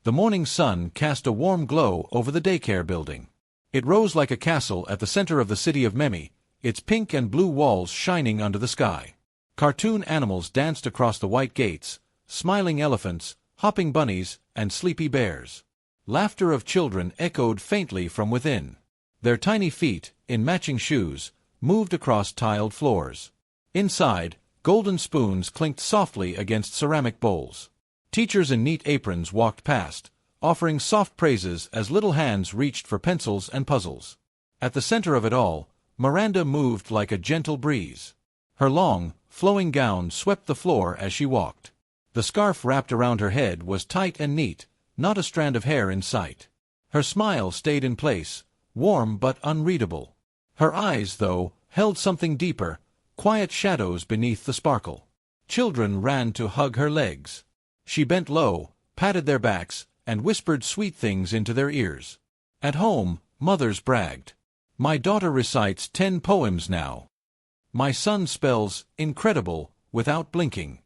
The morning sun cast a warm glow over the daycare building. It rose like a castle at the center of the city of Memi, its pink and blue walls shining under the sky. Cartoon animals danced across the white gates, smiling elephants, hopping bunnies, and sleepy bears. Laughter of children echoed faintly from within. Their tiny feet, in matching shoes, moved across tiled floors. Inside, golden spoons clinked softly against ceramic bowls. Teachers in neat aprons walked past, offering soft praises as little hands reached for pencils and puzzles. At the center of it all, Miranda moved like a gentle breeze. Her long, flowing gown swept the floor as she walked. The scarf wrapped around her head was tight and neat, not a strand of hair in sight. Her smile stayed in place, warm but unreadable. Her eyes, though, held something deeper, quiet shadows beneath the sparkle. Children ran to hug her legs. She bent low, patted their backs, and whispered sweet things into their ears. At home, mothers bragged. "My daughter recites 10 poems now. My son spells incredible without blinking."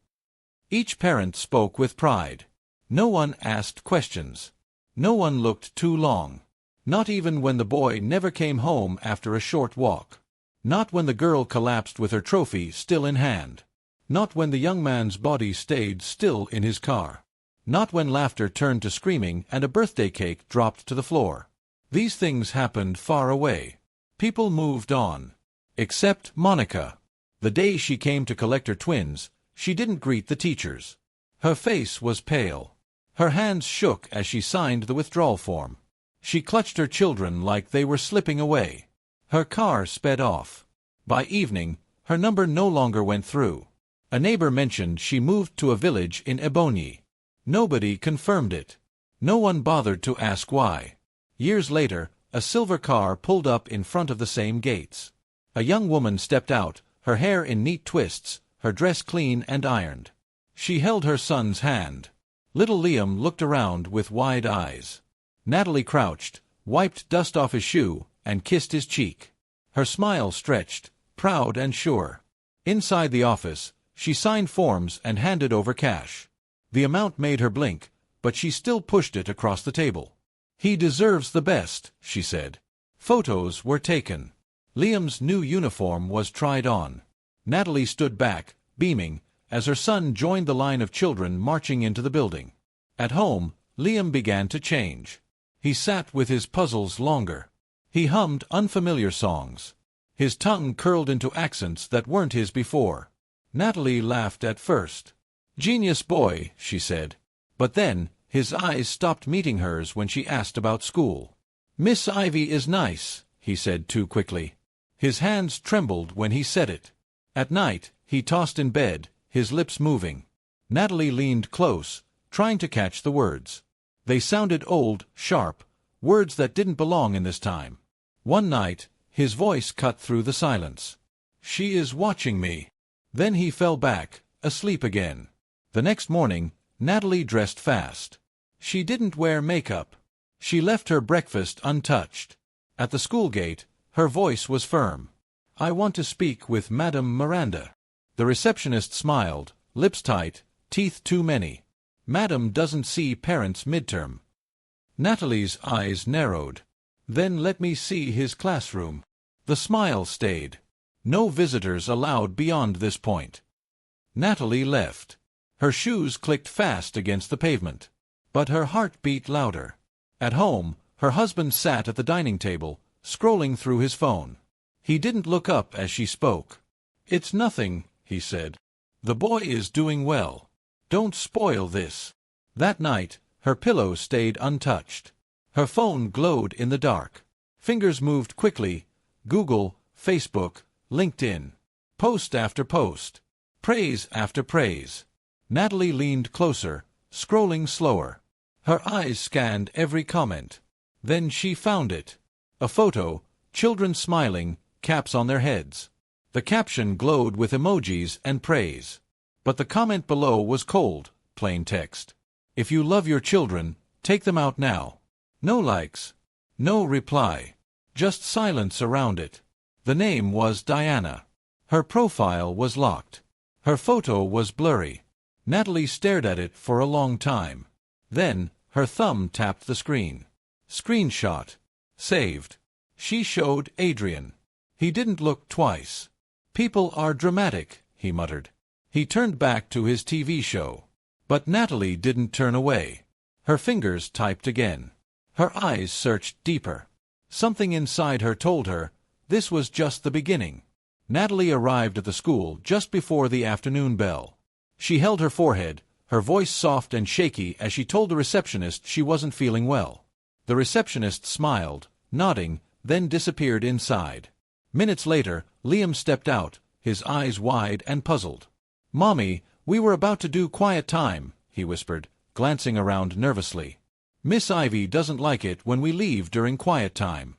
Each parent spoke with pride. No one asked questions. No one looked too long. Not even when the boy never came home after a short walk. Not when the girl collapsed with her trophy still in hand. Not when the young man's body stayed still in his car. Not when laughter turned to screaming and a birthday cake dropped to the floor. These things happened far away. People moved on. Except Monica. The day she came to collect her twins, she didn't greet the teachers. Her face was pale. Her hands shook as she signed the withdrawal form. She clutched her children like they were slipping away. Her car sped off. By evening, her number no longer went through. A neighbor mentioned she moved to a village in Ebony. Nobody confirmed it. No one bothered to ask why. Years later, a silver car pulled up in front of the same gates. A young woman stepped out, her hair in neat twists, her dress clean and ironed. She held her son's hand. Little Liam looked around with wide eyes. Natalie crouched, wiped dust off his shoe, and kissed his cheek. Her smile stretched, proud and sure. Inside the office, she signed forms and handed over cash. The amount made her blink, but she still pushed it across the table. "He deserves the best," she said. Photos were taken. Liam's new uniform was tried on. Natalie stood back, beaming, as her son joined the line of children marching into the building. At home, Liam began to change. He sat with his puzzles longer. He hummed unfamiliar songs. His tongue curled into accents that weren't his before. Natalie laughed at first. "Genius boy," she said. But then, his eyes stopped meeting hers when she asked about school. "Miss Ivy is nice," he said too quickly. His hands trembled when he said it. At night, he tossed in bed, his lips moving. Natalie leaned close, trying to catch the words. They sounded old, sharp, words that didn't belong in this time. One night, his voice cut through the silence. "She is watching me." Then he fell back, asleep again. The next morning, Natalie dressed fast. She didn't wear makeup. She left her breakfast untouched. At the school gate, her voice was firm. "I want to speak with Madame Miranda." The receptionist smiled, lips tight, teeth too many. "Madam doesn't see parents midterm." Natalie's eyes narrowed. "Then let me see his classroom." The smile stayed. No visitors allowed beyond this point. Natalie left. Her shoes clicked fast against the pavement. But her heart beat louder. At home, her husband sat at the dining table, scrolling through his phone. He didn't look up as she spoke. "It's nothing," he said. "The boy is doing well. Don't spoil this." That night, her pillow stayed untouched. Her phone glowed in the dark. Fingers moved quickly. Google, Facebook, LinkedIn. Post after post. Praise after praise. Natalie leaned closer, scrolling slower. Her eyes scanned every comment. Then she found it. A photo, children smiling, caps on their heads. The caption glowed with emojis and praise. But the comment below was cold, plain text. "If you love your children, take them out now." No likes. No reply. Just silence around it. The name was Diana. Her profile was locked. Her photo was blurry. Natalie stared at it for a long time. Then, Her thumb tapped the screen. Screenshot. Saved. She showed Adrian. He didn't look twice. People are dramatic, he muttered. He turned back to his TV show. But Natalie didn't turn away. Her fingers typed again. Her eyes searched deeper. Something inside her told her this was just the beginning. Natalie arrived at the school just before the afternoon bell. She held her forehead, her voice soft and shaky as she told the receptionist she wasn't feeling well. The receptionist smiled, nodding, then disappeared inside. Minutes later, Liam stepped out, his eyes wide and puzzled. "Mommy, we were about to do quiet time," he whispered, glancing around nervously. "Miss Ivy doesn't like it when we leave during quiet time."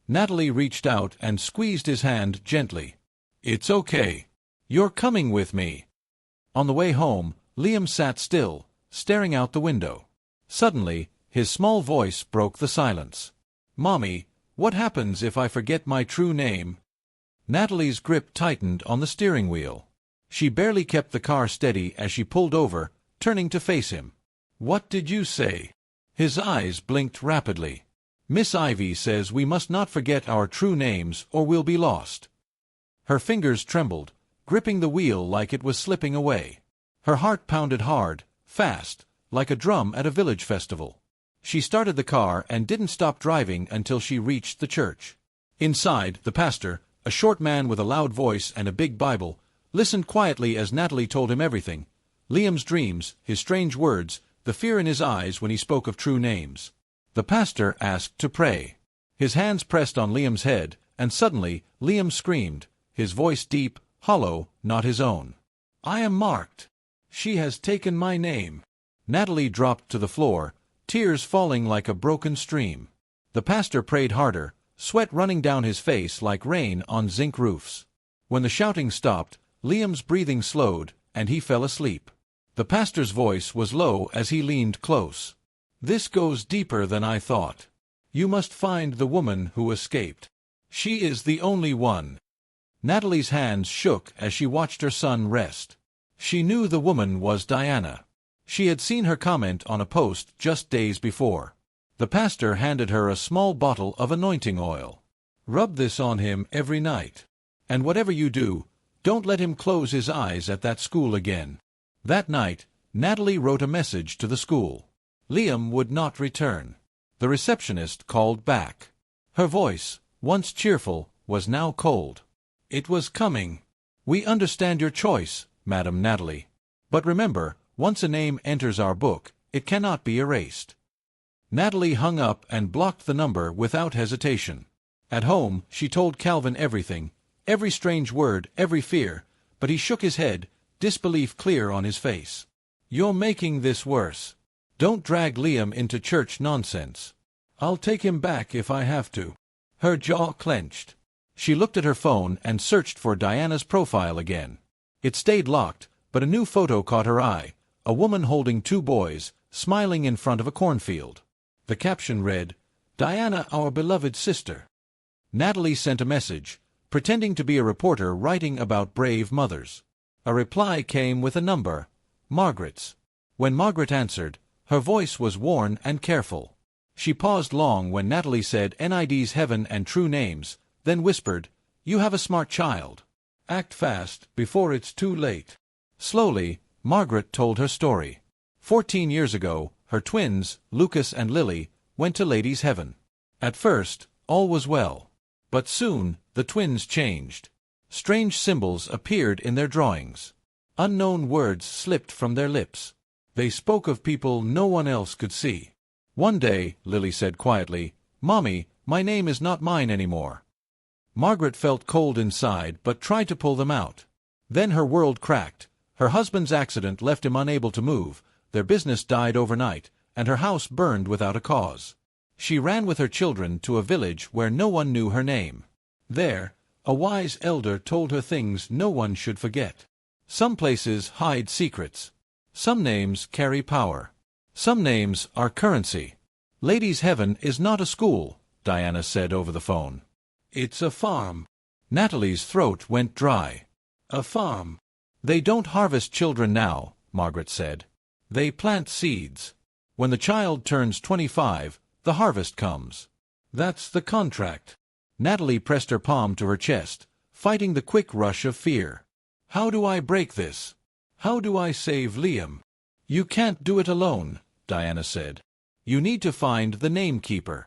Natalie reached out and squeezed his hand gently. "It's okay. You're coming with me." On the way home, Liam sat still, staring out the window. Suddenly, his small voice broke the silence. "Mommy, what happens if I forget my true name?" Natalie's grip tightened on the steering wheel. She barely kept the car steady as she pulled over, turning to face him. "What did you say?" His eyes blinked rapidly. "Miss Ivy says we must not forget our true names or we'll be lost." Her fingers trembled, gripping the wheel like it was slipping away. Her heart pounded hard, fast, like a drum at a village festival. She started the car and didn't stop driving until she reached the church. Inside, the pastor, a short man with a loud voice and a big Bible, listened quietly as Natalie told him everything. Liam's dreams, his strange words, the fear in his eyes when he spoke of true names. The pastor asked to pray. His hands pressed on Liam's head, and suddenly Liam screamed, his voice deep, hollow, not his own. "I am marked. She has taken my name." Natalie dropped to the floor, tears falling like a broken stream. The pastor prayed harder, sweat running down his face like rain on zinc roofs. When the shouting stopped, Liam's breathing slowed, and he fell asleep. The pastor's voice was low as he leaned close. "This goes deeper than I thought. You must find the woman who escaped. She is the only one." Natalie's hands shook as she watched her son rest. She knew the woman was Diana. She had seen her comment on a post just days before. The pastor handed her a small bottle of anointing oil. "Rub this on him every night. And whatever you do, don't let him close his eyes at that school again." That night, Natalie wrote a message to the school. Liam would not return. The receptionist called back. Her voice, once cheerful, was now cold. "It was coming. We understand your choice, Madam Natalie. But remember, once a name enters our book, it cannot be erased." Natalie hung up and blocked the number without hesitation. At home, she told Calvin everything, every strange word, every fear, but he shook his head, disbelief clear on his face. "You're making this worse. Don't drag Liam into church nonsense. I'll take him back if I have to." Her jaw clenched. She looked at her phone and searched for Diana's profile again. It stayed locked, but a new photo caught her eye, a woman holding two boys, smiling in front of a cornfield. The caption read, "Diana, our beloved sister." Natalie sent a message, pretending to be a reporter writing about brave mothers. A reply came with a number, Margaret's. When Margaret answered, her voice was worn and careful. She paused long when Natalie said NID's heaven and true names, then whispered, "You have a smart child. Act fast before it's too late." Slowly, Margaret told her story. 14 years ago, her twins, Lucas and Lily, went to Ladies' Heaven. At first, all was well. But soon, the twins changed. Strange symbols appeared in their drawings. Unknown words slipped from their lips. They spoke of people no one else could see. One day, Lily said quietly, "Mommy, my name is not mine anymore." Margaret felt cold inside but tried to pull them out. Then her world cracked. Her husband's accident left him unable to move, their business died overnight, and her house burned without a cause. She ran with her children to a village where no one knew her name. There, a wise elder told her things no one should forget. Some places hide secrets. Some names carry power. Some names are currency. Ladies' Heaven is not a school, Diana said over the phone. It's a farm. Natalie's throat went dry. A farm. They don't harvest children now, Margaret said. They plant seeds. When the child turns 25, the harvest comes. That's the contract. Natalie pressed her palm to her chest, fighting the quick rush of fear. How do I break this? How do I save Liam? You can't do it alone, Diana said. You need to find the Namekeeper.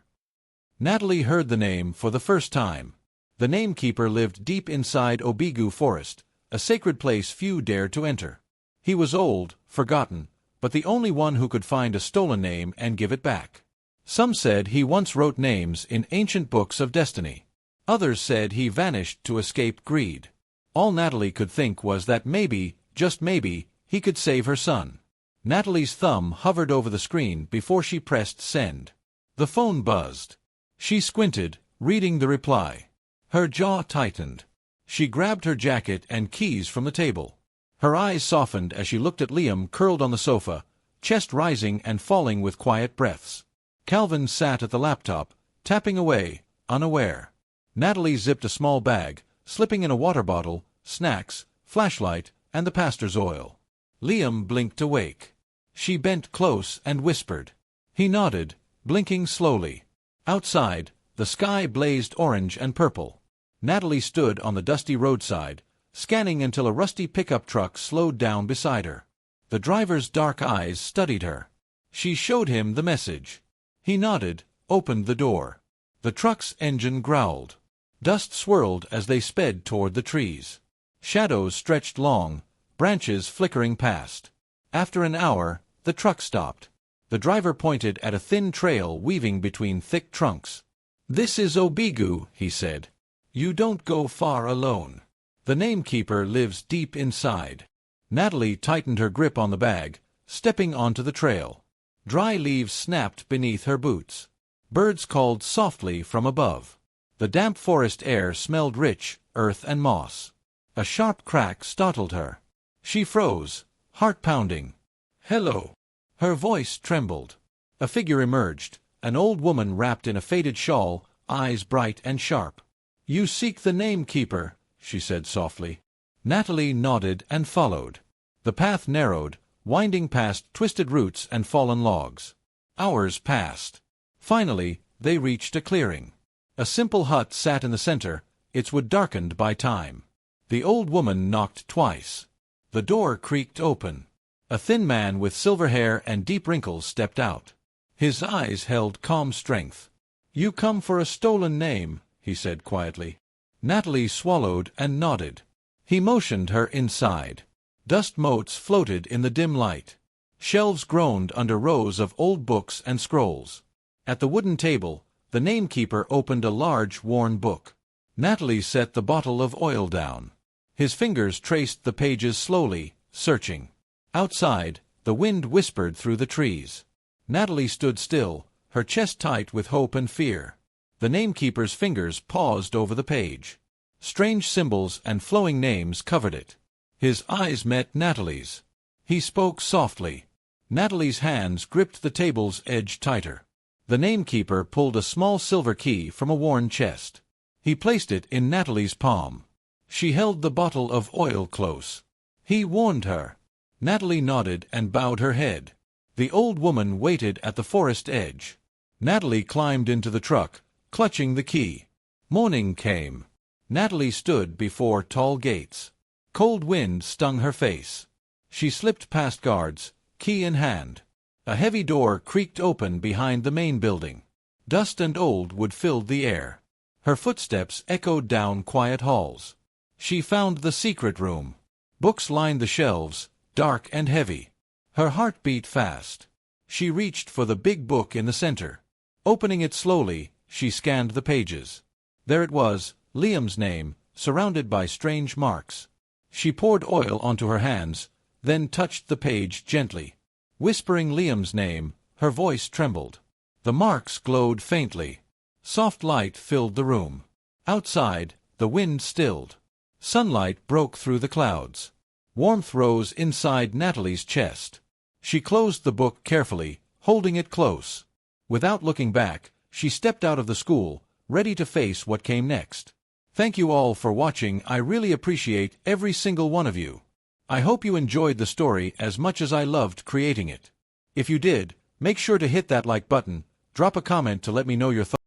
Natalie heard the name for the first time. The Namekeeper lived deep inside Obigu Forest, a sacred place few dared to enter. He was old, forgotten, but the only one who could find a stolen name and give it back. Some said he once wrote names in ancient books of destiny. Others said he vanished to escape greed. All Natalie could think was that maybe, just maybe, he could save her son. Natalie's thumb hovered over the screen before she pressed send. The phone buzzed. She squinted, reading the reply. Her jaw tightened. She grabbed her jacket and keys from the table. Her eyes softened as she looked at Liam curled on the sofa, chest rising and falling with quiet breaths. Calvin sat at the laptop, tapping away, unaware. Natalie zipped a small bag, slipping in a water bottle, snacks, flashlight, and the pastor's oil. Liam blinked awake. She bent close and whispered. He nodded, blinking slowly. Outside, the sky blazed orange and purple. Natalie stood on the dusty roadside, scanning until a rusty pickup truck slowed down beside her. The driver's dark eyes studied her. She showed him the message. He nodded, opened the door. The truck's engine growled. Dust swirled as they sped toward the trees. Shadows stretched long, branches flickering past. After an hour, the truck stopped. The driver pointed at a thin trail weaving between thick trunks. This is Obigu, he said. You don't go far alone. The Namekeeper lives deep inside. Natalie tightened her grip on the bag, stepping onto the trail. Dry leaves snapped beneath her boots. Birds called softly from above. The damp forest air smelled rich, earth and moss. A sharp crack startled her. She froze, heart pounding. Hello. Her voice trembled. A figure emerged, an old woman wrapped in a faded shawl, eyes bright and sharp. You seek the Namekeeper, she said softly. Natalie nodded and followed. The path narrowed, winding past twisted roots and fallen logs. Hours passed. Finally, they reached a clearing. A simple hut sat in the center, its wood darkened by time. The old woman knocked twice. The door creaked open. A thin man with silver hair and deep wrinkles stepped out. His eyes held calm strength. You come for a stolen name, he said quietly. Natalie swallowed and nodded. He motioned her inside. Dust motes floated in the dim light. Shelves groaned under rows of old books and scrolls. At the wooden table, the Namekeeper opened a large, worn book. Natalie set the bottle of oil down. His fingers traced the pages slowly, searching. Outside, the wind whispered through the trees. Natalie stood still, her chest tight with hope and fear. The Namekeeper's fingers paused over the page. Strange symbols and flowing names covered it. His eyes met Natalie's. He spoke softly. Natalie's hands gripped the table's edge tighter. The Namekeeper pulled a small silver key from a worn chest. He placed it in Natalie's palm. She held the bottle of oil close. He warned her. Natalie nodded and bowed her head. The old woman waited at the forest edge. Natalie climbed into the truck, clutching the key. Morning came. Natalie stood before tall gates. Cold wind stung her face. She slipped past guards, key in hand. A heavy door creaked open behind the main building. Dust and old wood filled the air. Her footsteps echoed down quiet halls. She found the secret room. Books lined the shelves, dark and heavy. Her heart beat fast. She reached for the big book in the center. Opening it slowly, she scanned the pages. There it was, Liam's name, surrounded by strange marks. She poured oil onto her hands, then touched the page gently. Whispering Liam's name, her voice trembled. The marks glowed faintly. Soft light filled the room. Outside, the wind stilled. Sunlight broke through the clouds. Warmth rose inside Natalie's chest. She closed the book carefully, holding it close. Without looking back, she stepped out of the school, ready to face what came next. Thank you all for watching. I really appreciate every single one of you. I hope you enjoyed the story as much as I loved creating it. If you did, Make sure to hit that like button, drop a comment to let me know your thoughts.